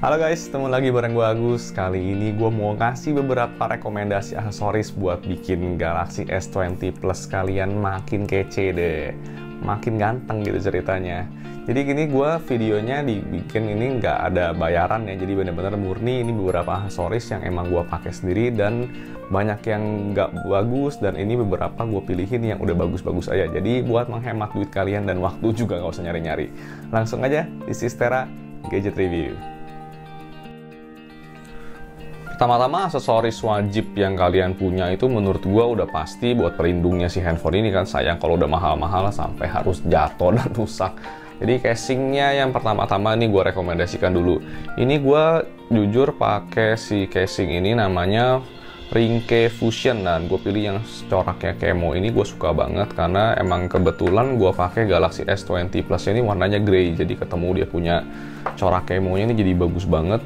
Halo guys, ketemu lagi bareng gue Agus. Kali ini gue mau ngasih beberapa rekomendasi aksesoris buat bikin Galaxy S20 Plus kalian makin kece deh, makin ganteng gitu ceritanya. Jadi gini, gue videonya dibikin ini nggak ada bayaran ya, jadi bener-bener murni ini beberapa aksesoris yang emang gue pakai sendiri dan banyak yang nggak bagus, dan ini beberapa gue pilihin yang udah bagus-bagus aja. Jadi buat menghemat duit kalian dan waktu juga nggak usah nyari-nyari. Langsung aja, this is Tera Gadget Review. Pertama-tama aksesoris wajib yang kalian punya itu menurut gua udah pasti buat pelindungnya si handphone ini kan. Sayang kalau udah mahal-mahal sampai harus jatuh dan rusak. Jadi casingnya yang pertama-tama ini gua rekomendasikan dulu. Ini gua jujur pakai si casing ini namanya Ringke Fusion, dan gue pilih yang coraknya camo ini. Gue suka banget karena emang kebetulan gue pakai Galaxy S20 Plus ini warnanya grey, jadi ketemu dia punya corak camo-nya ini jadi bagus banget.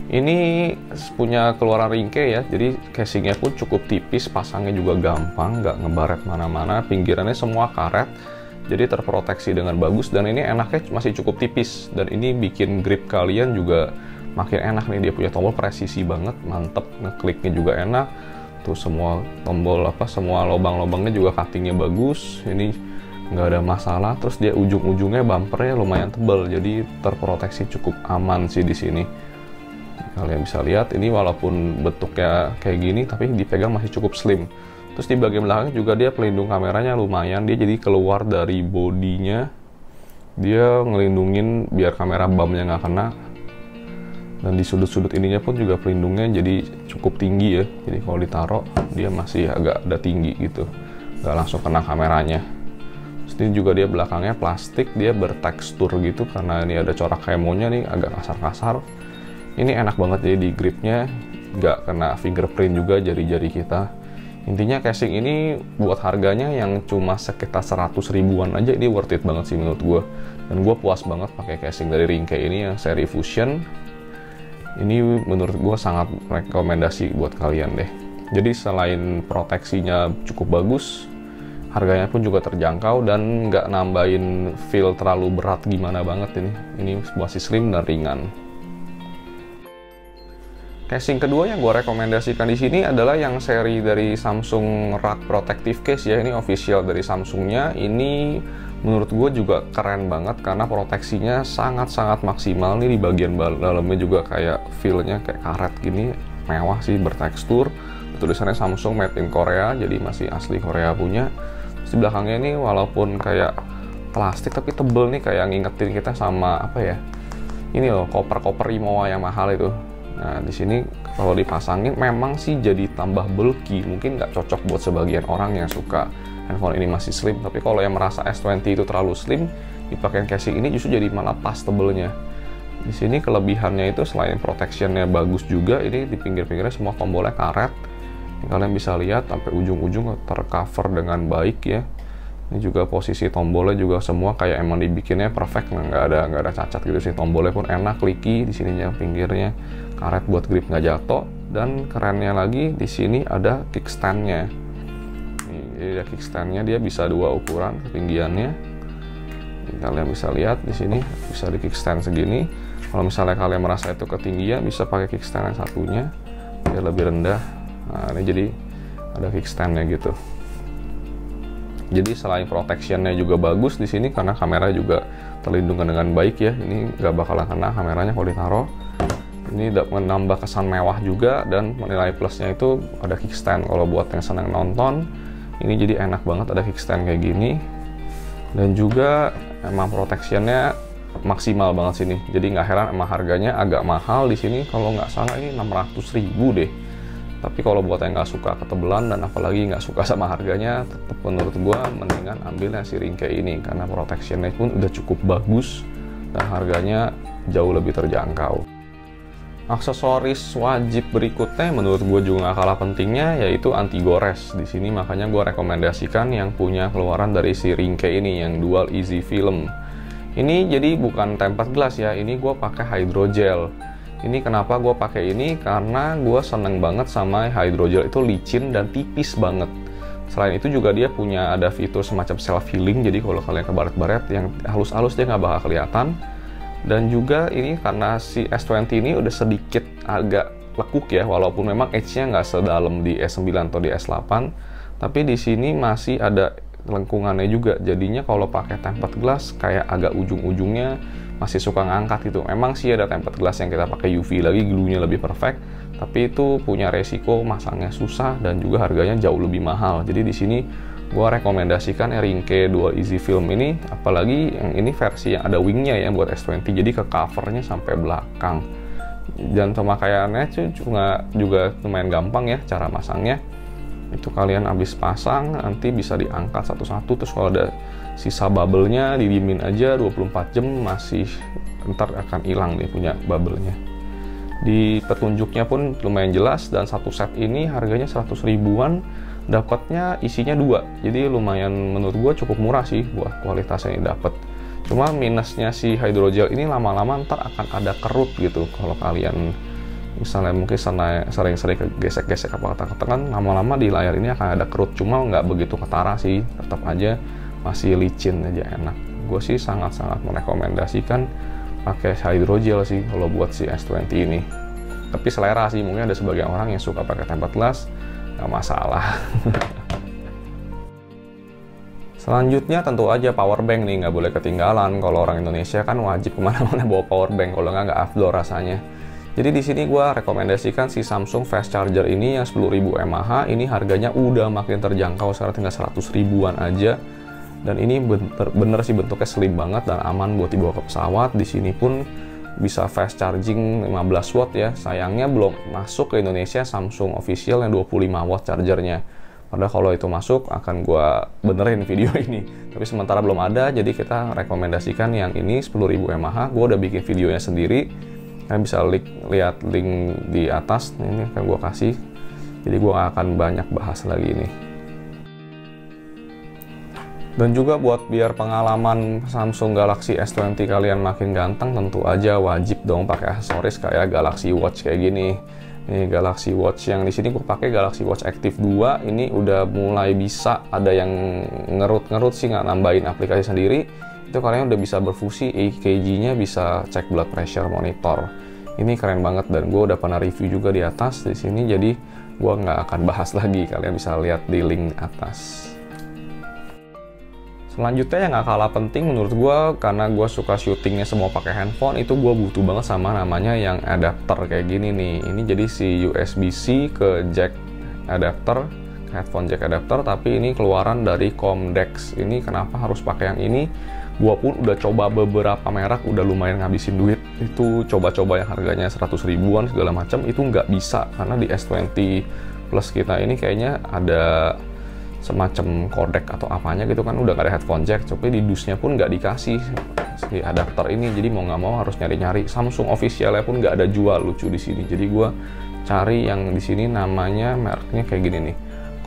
Ini punya keluaran ringke ya, jadi casingnya pun cukup tipis, pasangnya juga gampang, nggak ngebaret mana-mana, pinggirannya semua karet, jadi terproteksi dengan bagus, dan ini enaknya masih cukup tipis, dan ini bikin grip kalian juga makin enak nih. Dia punya tombol presisi banget, mantep, ngekliknya juga enak, tuh semua tombol semua lubang-lubangnya juga cuttingnya bagus, ini nggak ada masalah. Terus dia ujung-ujungnya bumpernya lumayan tebal, jadi terproteksi cukup aman sih di sini. Kalian bisa lihat ini walaupun bentuknya kayak gini tapi dipegang masih cukup slim. Terus di bagian belakang juga dia pelindung kameranya lumayan, dia jadi keluar dari bodinya, dia ngelindungin biar kamera bumpnya nggak kena. Dan di sudut-sudut ininya pun juga pelindungnya jadi cukup tinggi ya, jadi kalau ditaruh dia masih agak ada tinggi gitu, nggak langsung kena kameranya. Terus ini juga dia belakangnya plastik, dia bertekstur gitu karena ini ada corak camo-nya nih, agak kasar-kasar. Ini enak banget, jadi di gripnya nggak kena fingerprint juga jari-jari kita. Intinya casing ini buat harganya yang cuma sekitar 100 ribuan aja, ini worth it banget sih menurut gue. Dan gue puas banget pakai casing dari Ringke ini yang seri Fusion. Ini menurut gue sangat rekomendasi buat kalian deh. Jadi selain proteksinya cukup bagus, harganya pun juga terjangkau dan nggak nambahin feel terlalu berat gimana banget ini. Ini masih slim dan ringan. Casing kedua yang gue rekomendasikan di sini adalah yang seri dari Samsung Rack Protective Case ya. Ini official dari Samsungnya. Ini menurut gue juga keren banget karena proteksinya sangat-sangat maksimal. Ini di bagian dalamnya juga kayak feel-nya kayak karet gini, mewah sih, bertekstur. Tulisannya Samsung Made in Korea, jadi masih asli Korea punya. Terus di belakangnya ini walaupun kayak plastik tapi tebel nih, kayak ngingetin kita sama apa ya? Ini loh, koper-koper Rimowa yang mahal itu. Nah, di sini kalau dipasangin memang sih jadi tambah bulky, mungkin nggak cocok buat sebagian orang yang suka handphone ini masih slim. Tapi kalau yang merasa S20 itu terlalu slim, dipakai casing ini justru jadi malah pas tebelnya. Di sini kelebihannya itu selain protectionnya bagus juga, ini di pinggir-pinggirnya semua tombolnya karet. Ini kalian bisa lihat sampai ujung-ujung tercover dengan baik ya. Ini juga posisi tombolnya juga semua kayak emang dibikinnya perfect, nggak ada cacat gitu sih. Tombolnya pun enak, clicky di sininya, pinggirnya karet buat grip nggak jatuh. Dan kerennya lagi di sini ada kickstandnya. Jadi ada kickstandnya, dia bisa dua ukuran ketinggiannya. Ini kalian bisa lihat di sini bisa di kickstand segini. Kalau misalnya kalian merasa itu ketinggian, bisa pakai kickstand yang satunya biar lebih rendah. Nah ini jadi ada kickstandnya gitu. Jadi selain protectionnya juga bagus di sini karena kamera juga terlindung dengan baik ya. Ini nggak bakalan kena kameranya kalau ditaruh. Ini menambah kesan mewah juga, dan nilai plusnya itu ada kickstand. Kalau buat yang senang nonton, ini jadi enak banget ada kickstand kayak gini. Dan juga emang protectionnya maksimal banget sini. Jadi nggak heran emang harganya agak mahal di sini. Kalau nggak salah ini 600 ribu deh. Tapi kalau buat yang nggak suka ketebelan dan apalagi nggak suka sama harganya, tetap menurut gua mendingan ambil yang si Ringke ini karena protectionnya pun udah cukup bagus dan harganya jauh lebih terjangkau. Aksesoris wajib berikutnya menurut gue juga nggak kalah pentingnya, yaitu anti gores. Di sini makanya gue rekomendasikan yang punya keluaran dari si Ringke ini yang dual easy film. Ini jadi bukan tempered glass ya, ini gue pakai hydrogel. Ini kenapa gue pakai ini? Karena gue seneng banget sama hydrogel, itu licin dan tipis banget. Selain itu juga dia punya ada fitur semacam self healing, jadi kalau kalian kebaret-baret yang halus-halus dia nggak bakal kelihatan. Dan juga ini karena si S20 ini udah sedikit agak lekuk ya, walaupun memang edge-nya nggak sedalam di S9 atau di S8, tapi di sini masih ada lengkungannya juga. Jadinya kalau pakai tempered glass kayak agak ujung-ujungnya masih suka ngangkat gitu. Memang sih ada tempered glass yang kita pakai UV lagi, glue-nya lebih perfect, tapi itu punya resiko masangnya susah dan juga harganya jauh lebih mahal. Jadi di sini gua rekomendasikan Erinke Dual Easy Film ini, apalagi yang ini versi yang ada wingnya ya buat S20, jadi ke covernya sampai belakang. Dan pemakaiannya juga lumayan gampang ya cara masangnya. Itu kalian habis pasang nanti bisa diangkat satu-satu, terus kalau ada sisa bubble-nya didiemin aja 24 jam, masih ntar akan hilang nih punya bubble-nya. Di petunjuknya pun lumayan jelas, dan satu set ini harganya 100 ribuan, dapatnya isinya 2, jadi lumayan menurut gue cukup murah sih buat kualitasnya yang dapat. Cuma minusnya si hydrogel ini lama-lama ntar akan ada kerut gitu kalau kalian misalnya mungkin sering-sering gesek-gesek apa kata-kata, kan lama-lama di layar ini akan ada kerut. Cuma nggak begitu ketara sih, tetap aja masih licin aja, enak. Gue sih sangat-sangat merekomendasikan pakai hydrogel sih kalau buat si S20 ini. Tapi selera sih, mungkin ada sebagian orang yang suka pakai tempered glass, nggak masalah. Selanjutnya tentu aja power bank nih, nggak boleh ketinggalan. Kalau orang Indonesia kan wajib kemana-mana bawa power bank, kalau nggak afdol rasanya. Jadi di sini gue rekomendasikan si Samsung Fast Charger ini yang 10.000 mAh. Ini harganya udah makin terjangkau, sekarang tinggal 100 ribuan aja. Dan ini bener sih bentuknya slim banget dan aman buat dibawa ke pesawat. Di sini pun bisa fast charging 15 watt ya. Sayangnya belum masuk ke Indonesia Samsung official yang 25 watt chargernya. Padahal kalau itu masuk akan gue benerin video ini. Tapi sementara belum ada, jadi kita rekomendasikan yang ini 10.000 mAh. Gue udah bikin videonya sendiri. Kalian bisa lihat link di atas. Ini akan gue kasih. Jadi gue gak akan banyak bahas lagi ini. Dan juga buat biar pengalaman Samsung Galaxy S20 kalian makin ganteng, tentu aja wajib dong pakai aksesoris kayak Galaxy Watch kayak gini. Ini Galaxy Watch yang di sini gue pakai Galaxy Watch Active 2. Ini udah mulai bisa ada yang ngerut-ngerut sih, nggak nambahin aplikasi sendiri. Itu kalian udah bisa berfungsi EKG-nya, bisa cek blood pressure, monitor. Ini keren banget dan gue udah pernah review juga di atas di sini. Jadi gue nggak akan bahas lagi, kalian bisa lihat di link atas. Selanjutnya yang gak kalah penting menurut gue, karena gue suka syutingnya semua pakai handphone, itu gue butuh banget sama namanya yang adapter kayak gini nih. Ini jadi si USB-C ke jack adapter, headphone jack adapter, tapi ini keluaran dari Comdex. Ini kenapa harus pakai yang ini? Gue pun udah coba beberapa merek, udah lumayan ngabisin duit. Itu coba-coba yang harganya 100 ribuan segala macam, itu nggak bisa karena di S20 Plus kita ini kayaknya ada semacam codec atau apanya gitu kan, udah gak ada headphone jack, tapi di dusnya pun nggak dikasih si adapter ini. Jadi mau nggak mau harus nyari-nyari. Samsung officialnya pun nggak ada jual, lucu di sini. Jadi gue cari yang di sini namanya mereknya kayak gini nih,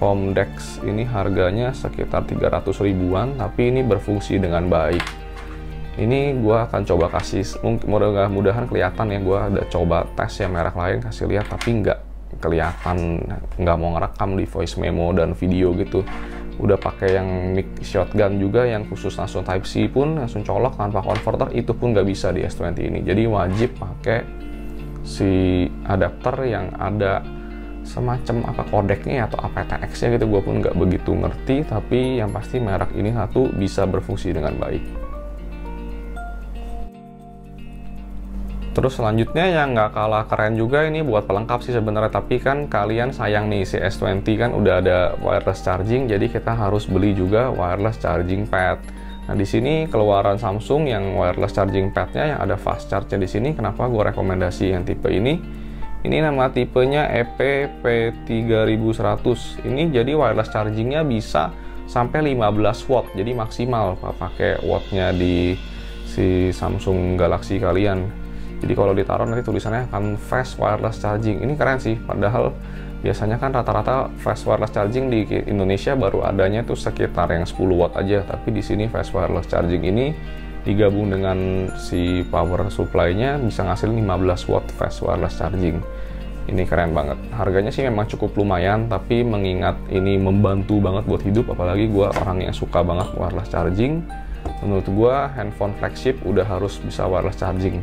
Comdex. Ini harganya sekitar 300 ribuan, tapi ini berfungsi dengan baik. Ini gue akan coba kasih, mudah-mudahan kelihatan ya, gue ada coba tes ya merek lain, kasih lihat, tapi nggak kelihatan, nggak mau ngerekam di voice memo dan video gitu. Udah pakai yang mic shotgun juga yang khusus langsung Type C pun langsung colok tanpa converter, itu pun nggak bisa di S20 ini. Jadi wajib pakai si adapter yang ada semacam apa kodeknya atau aptX-nya gitu. Gue pun nggak begitu ngerti, tapi yang pasti merek ini satu bisa berfungsi dengan baik. Terus selanjutnya yang nggak kalah keren juga, ini buat pelengkap sih sebenarnya, tapi kan kalian sayang nih, si S20 kan udah ada wireless charging, jadi kita harus beli juga wireless charging pad. Nah di sini keluaran Samsung yang wireless charging padnya yang ada fast charge-nya di sini. Kenapa gue rekomendasi yang tipe ini? Ini nama tipenya EP-P3100. Ini jadi wireless chargingnya bisa sampai 15 watt, jadi maksimal pakai wattnya di si Samsung Galaxy kalian. Jadi kalau ditaruh nanti tulisannya akan fast wireless charging. Ini keren sih, padahal biasanya kan rata-rata fast wireless charging di Indonesia baru adanya tuh sekitar yang 10 watt aja. Tapi di sini fast wireless charging ini digabung dengan si power supply-nya bisa ngasilin 15 watt fast wireless charging. Ini keren banget. Harganya sih memang cukup lumayan, tapi mengingat ini membantu banget buat hidup, apalagi gue orang yang suka banget wireless charging, menurut gue handphone flagship udah harus bisa wireless charging.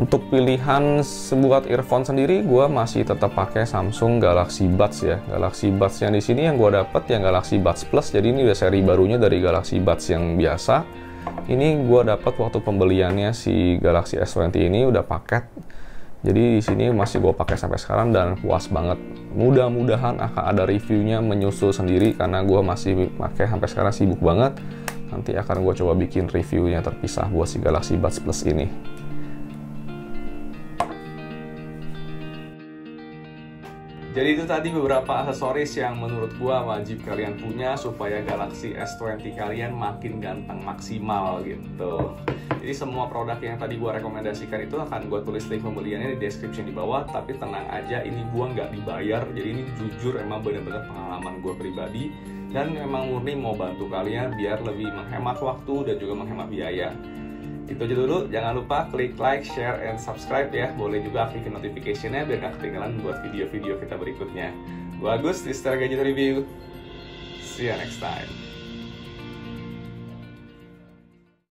Untuk pilihan buat earphone sendiri, gue masih tetap pakai Samsung Galaxy Buds ya. Galaxy Buds yang di sini yang gue dapet yang Galaxy Buds Plus, jadi ini udah seri barunya dari Galaxy Buds yang biasa. Ini gue dapet waktu pembeliannya si Galaxy S20 ini udah paket. Jadi di sini masih gue pakai sampai sekarang dan puas banget. Mudah-mudahan akan ada reviewnya menyusul sendiri karena gue masih pakai sampai sekarang, sibuk banget. Nanti akan gue coba bikin reviewnya terpisah buat si Galaxy Buds Plus ini. Jadi itu tadi beberapa aksesoris yang menurut gua wajib kalian punya supaya Galaxy S20 kalian makin ganteng maksimal gitu. Jadi semua produk yang tadi gua rekomendasikan itu akan gua tulis link pembeliannya di description di bawah. Tapi tenang aja, ini gua nggak dibayar. Jadi ini jujur emang bener-bener pengalaman gua pribadi. Dan emang murni mau bantu kalian biar lebih menghemat waktu dan juga menghemat biaya. Itu aja dulu, jangan lupa klik like, share, and subscribe ya. Boleh juga aktifin notification-nya biar gak ketinggalan buat video-video kita berikutnya. Gua Agus di Star Gadget Review. See you next time.